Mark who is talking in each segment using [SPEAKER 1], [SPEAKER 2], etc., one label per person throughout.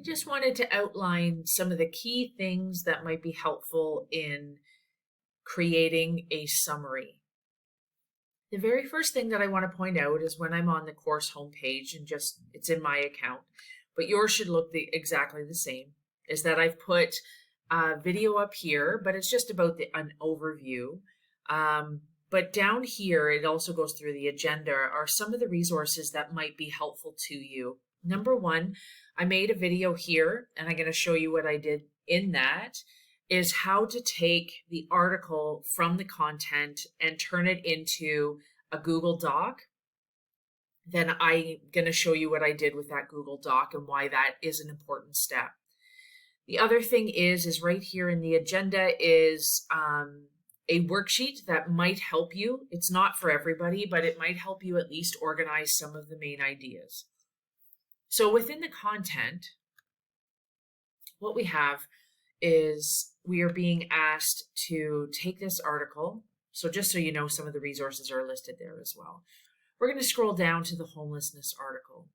[SPEAKER 1] just wanted to outline some of the key things that might be helpful in creating a summary. The very first thing that I want to point out is when I'm on the course homepage and it's in my account, but yours should look exactly the same, is that I've put a video up here, but it's just about an overview. But down here, it also goes through the agenda, are some of the resources that might be helpful to you. Number one, I made a video here, and I'm going to show you what I did in that, is how to take the article from the content and turn it into a Google Doc. Then I'm going to show you what I did with that Google Doc and why that is an important step. The other thing is right here in the agenda is a worksheet that might help you. It's not for everybody, but it might help you at least organize some of the main ideas. So within the content, what we have is we are being asked to take this article. So just so you know, some of the resources are listed there as well. We're going to scroll down to the homelessness article.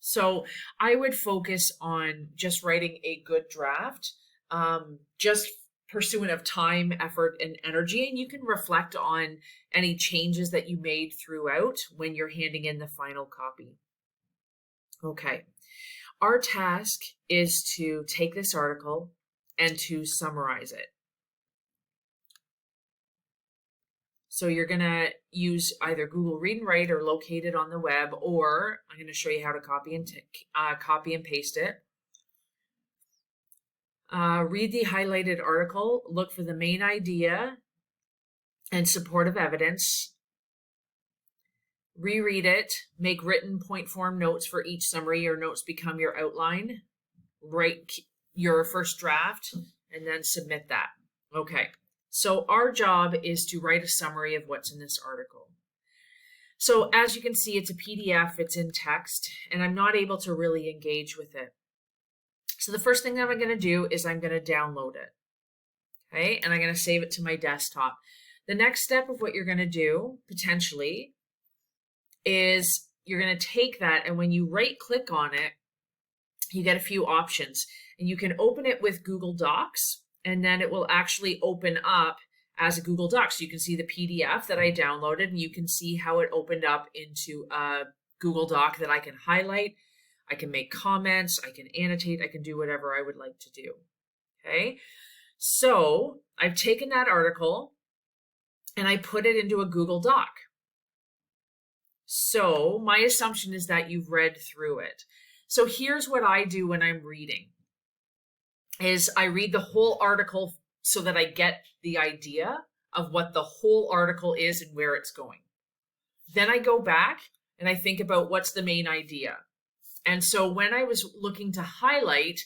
[SPEAKER 1] So I would focus on just writing a good draft, just pursuant of time, effort, and energy, and you can reflect on any changes that you made throughout when you're handing in the final copy. Okay, our task is to take this article and to summarize it. So you're going to use either Google Read and Write or locate it on the web, or I'm going to show you how to copy and paste it. Read the highlighted article, look for the main idea and supportive evidence. Reread it, make written point form notes for each summary. Your notes become your outline. Write your first draft and then submit that. Okay, so our job is to write a summary of what's in this article. So as you can see, it's a PDF, it's in text, and I'm not able to really engage with it. So the first thing that I'm going to do is I'm going to download it. Okay, and I'm going to save it to my desktop. The next step of what you're going to do, potentially, is you're going to take that, and when you right click on it, you get a few options, and you can open it with Google Docs, and then it will actually open up as a Google Doc. So you can see the PDF that I downloaded, and you can see how it opened up into a Google Doc that I can highlight. I can make comments, I can annotate, I can do whatever I would like to do. Okay, so I've taken that article and I put it into a Google Doc. So my assumption is that you've read through it. So here's what I do when I'm reading, is I read the whole article so that I get the idea of what the whole article is and where it's going. Then I go back and I think about what's the main idea. And so when I was looking to highlight,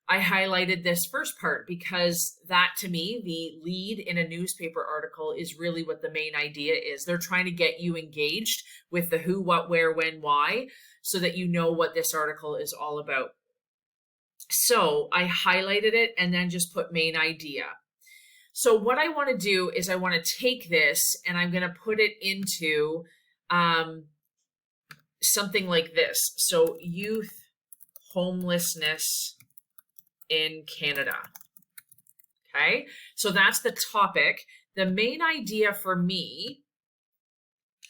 [SPEAKER 1] I highlighted this first part because that, to me, the lead in a newspaper article is really what the main idea is. They're trying to get you engaged with the who, what, where, when, why, so that you know what this article is all about. So I highlighted it and then just put main idea. So what I want to do is I want to take this and I'm going to put it into something like this. So youth homelessness in Canada. Okay, so that's the topic. The main idea for me,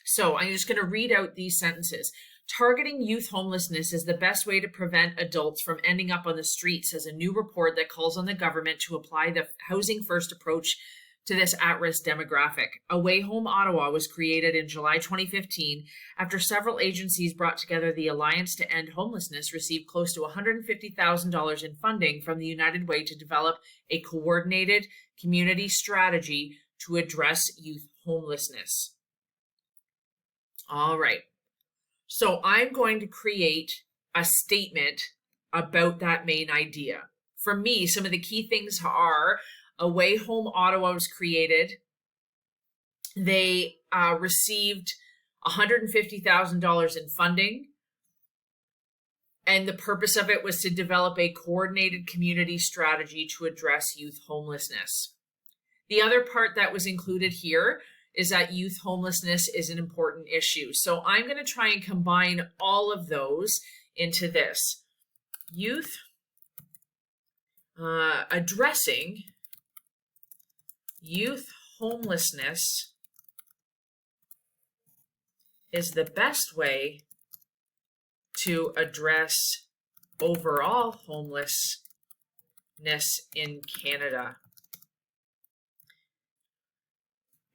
[SPEAKER 1] so I'm just going to read out these sentences. Targeting youth homelessness is the best way to prevent adults from ending up on the streets, says a new report that calls on the government to apply the housing first approach to this at-risk demographic. Away Home Ottawa was created in July 2015 after several agencies brought together. The Alliance to End Homelessness received close to $150,000 in funding from the United Way to develop a coordinated community strategy to address youth homelessness. All right. So I'm going to create a statement about that main idea. For me, some of the key things are Away Home Ottawa was created. They received $150,000 in funding. And the purpose of it was to develop a coordinated community strategy to address youth homelessness. The other part that was included here is that youth homelessness is an important issue. So I'm going to try and combine all of those into this. Youth addressing youth homelessness is the best way to address overall homelessness in Canada.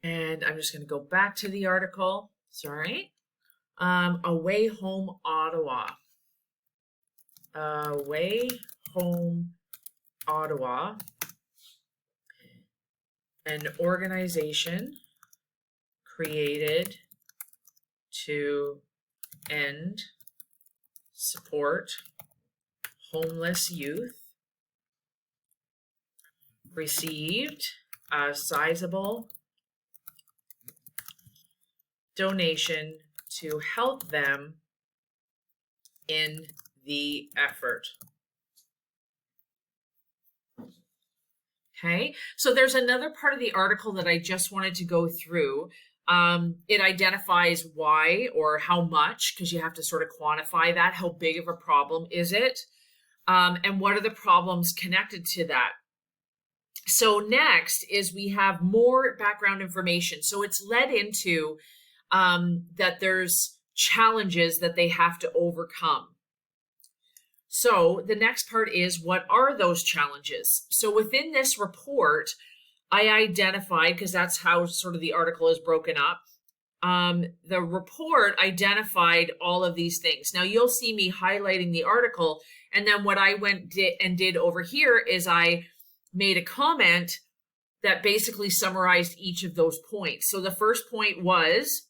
[SPEAKER 1] And I'm just going to go back to the article. Sorry. Away Home Ottawa. Away Home Ottawa, an organization created to end, support homeless youth, received a sizable donation to help them in the effort. Okay, so there's another part of the article that I just wanted to go through. It identifies why or how much, because you have to sort of quantify that. How big of a problem is it? And what are the problems connected to that? So next is we have more background information. So it's led into that there's challenges that they have to overcome. So the next part is, what are those challenges? So within this report, I identified, because that's how sort of the article is broken up, the report identified all of these things. Now you'll see me highlighting the article, and then what I did over here is I made a comment that basically summarized each of those points. So the first point was,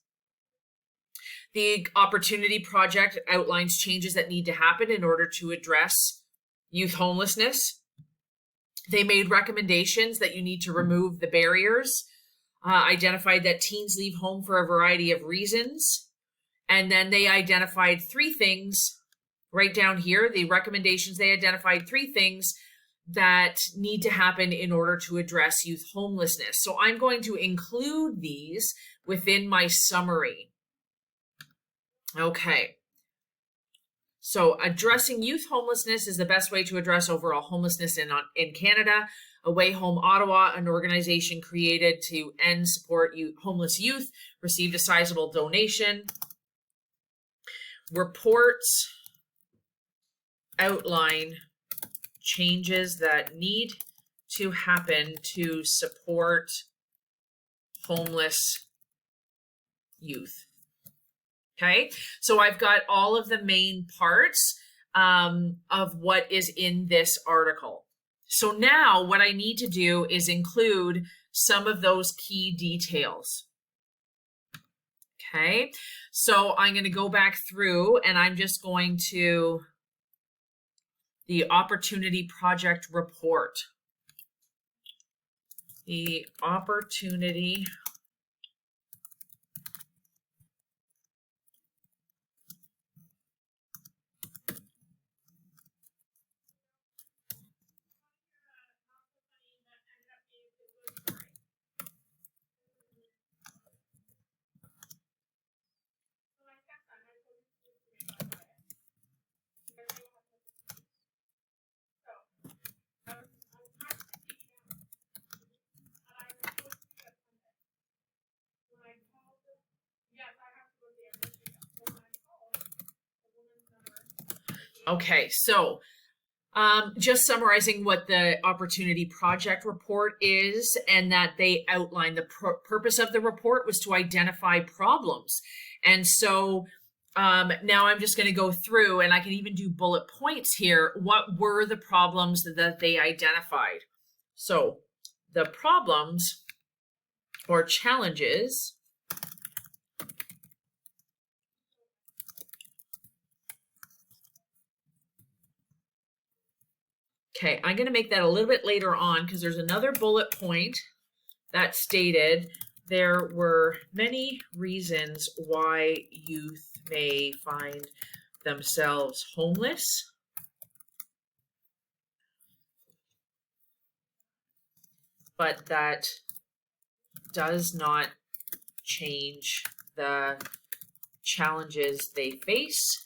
[SPEAKER 1] the Opportunity Project outlines changes that need to happen in order to address youth homelessness. They made recommendations that you need to remove the barriers, identified that teens leave home for a variety of reasons, and then they identified 3 things right down here. The recommendations, they identified 3 things that need to happen in order to address youth homelessness. So I'm going to include these within my summary. Okay, so addressing youth homelessness is the best way to address overall homelessness in Canada. Away Home Ottawa, an organization created to end, support homeless youth, received a sizable donation. Reports outline changes that need to happen to support homeless youth. Okay, so I've got all of the main parts of what is in this article. So now what I need to do is include some of those key details. Okay, so I'm going to go back through and I'm just going to the Opportunity Project report. The Opportunity Okay, so just summarizing what the Opportunity Project report is, and that they outline the purpose of the report was to identify problems. And so now I'm just going to go through, and I can even do bullet points here. What were the problems that they identified? So the problems or challenges Okay, I'm going to make that a little bit later on because there's another bullet point that stated there were many reasons why youth may find themselves homeless. But that does not change the challenges they face.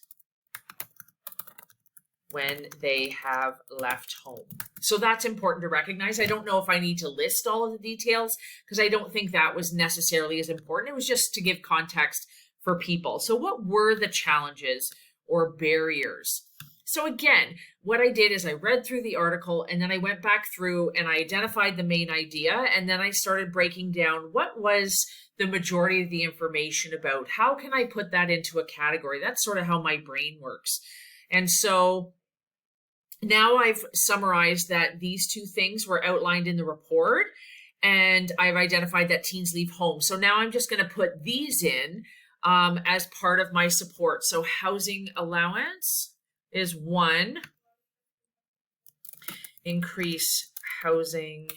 [SPEAKER 1] when they have left home. So that's important to recognize. I don't know if I need to list all of the details because I don't think that was necessarily as important. It was just to give context for people. So what were the challenges or barriers? So again, what I did is I read through the article and then I went back through and I identified the main idea, and then I started breaking down what was the majority of the information about. How can I put that into a category? That's sort of how my brain works. And so now I've summarized that these two things were outlined in the report, and I've identified that teens leave home. So now I'm just going to put these in as part of my support. So housing allowance is one. Increase housing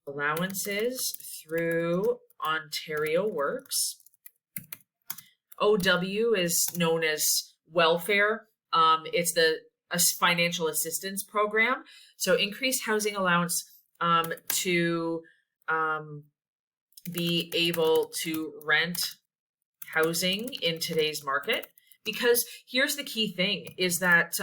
[SPEAKER 1] allowances through Ontario Works. OW is known as welfare. It's a financial assistance program. So increased housing allowance to be able to rent housing in today's market. Because here's the key thing is that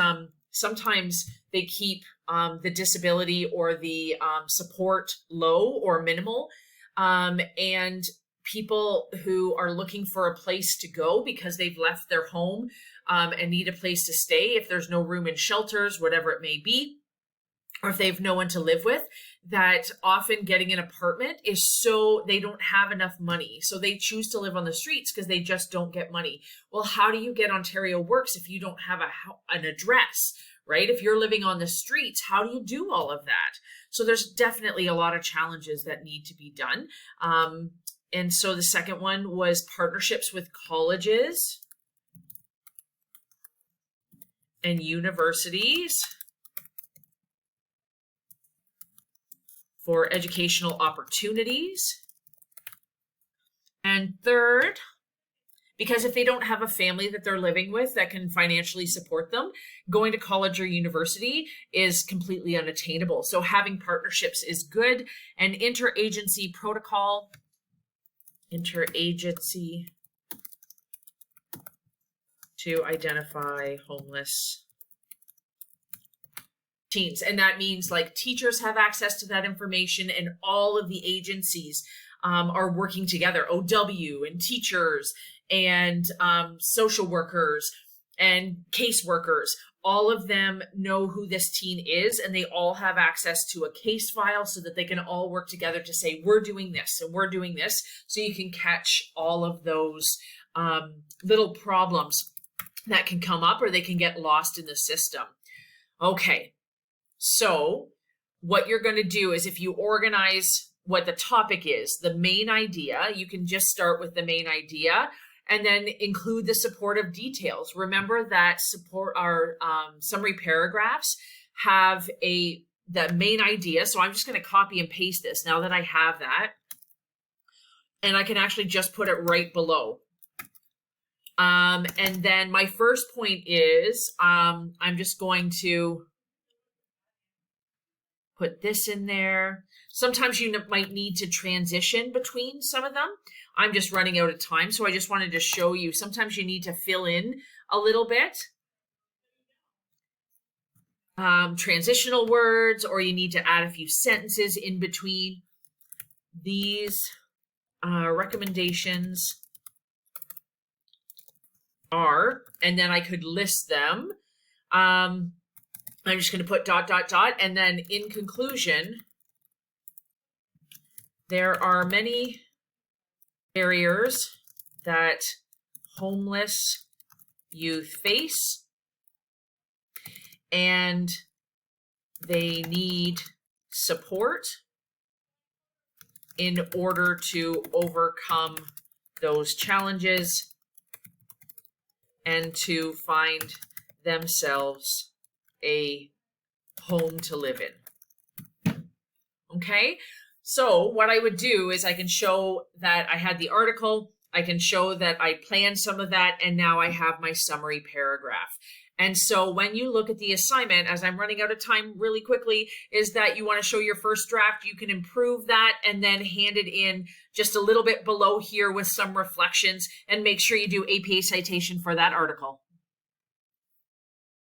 [SPEAKER 1] sometimes they keep the disability or the support low or minimal, and people who are looking for a place to go because they've left their home and need a place to stay, if there's no room in shelters, whatever it may be, or if they have no one to live with, that often getting an apartment is so they don't have enough money. So they choose to live on the streets because they just don't get money. Well, how do you get Ontario Works if you don't have an address, right? If you're living on the streets, how do you do all of that? So there's definitely a lot of challenges that need to be done. And so the second one was partnerships with colleges and universities for educational opportunities. And third, because if they don't have a family that they're living with that can financially support them, going to college or university is completely unattainable. So having partnerships is good. And interagency protocol, interagency to identify homeless teens. And that means like teachers have access to that information, and all of the agencies are working together, OW and teachers and social workers and caseworkers. All of them know who this teen is, and they all have access to a case file so that they can all work together to say, we're doing this and we're doing this. So you can catch all of those little problems that can come up, or they can get lost in the system. Okay. So what you're going to do is, if you organize what the topic is, the main idea, you can just start with the main idea and then include the supportive details. Remember that our summary paragraphs have the main idea. So I'm just going to copy and paste this now that I have that. And I can actually just put it right below. And then my first point is, I'm just going to put this in there. Sometimes you might need to transition between some of them. I'm just running out of time, so I just wanted to show you. Sometimes you need to fill in a little bit. Transitional words, or you need to add a few sentences in between. These recommendations are, and then I could list them. I'm just going to put ... and then in conclusion, there are many barriers that homeless youth face, and they need support in order to overcome those challenges and to find themselves a home to live in. Okay, so what I would do is I can show that I had the article, I can show that I planned some of that, and now I have my summary paragraph. And so when you look at the assignment, as I'm running out of time really quickly, is that you want to show your first draft, you can improve that and then hand it in just a little bit below here with some reflections, and make sure you do APA citation for that article.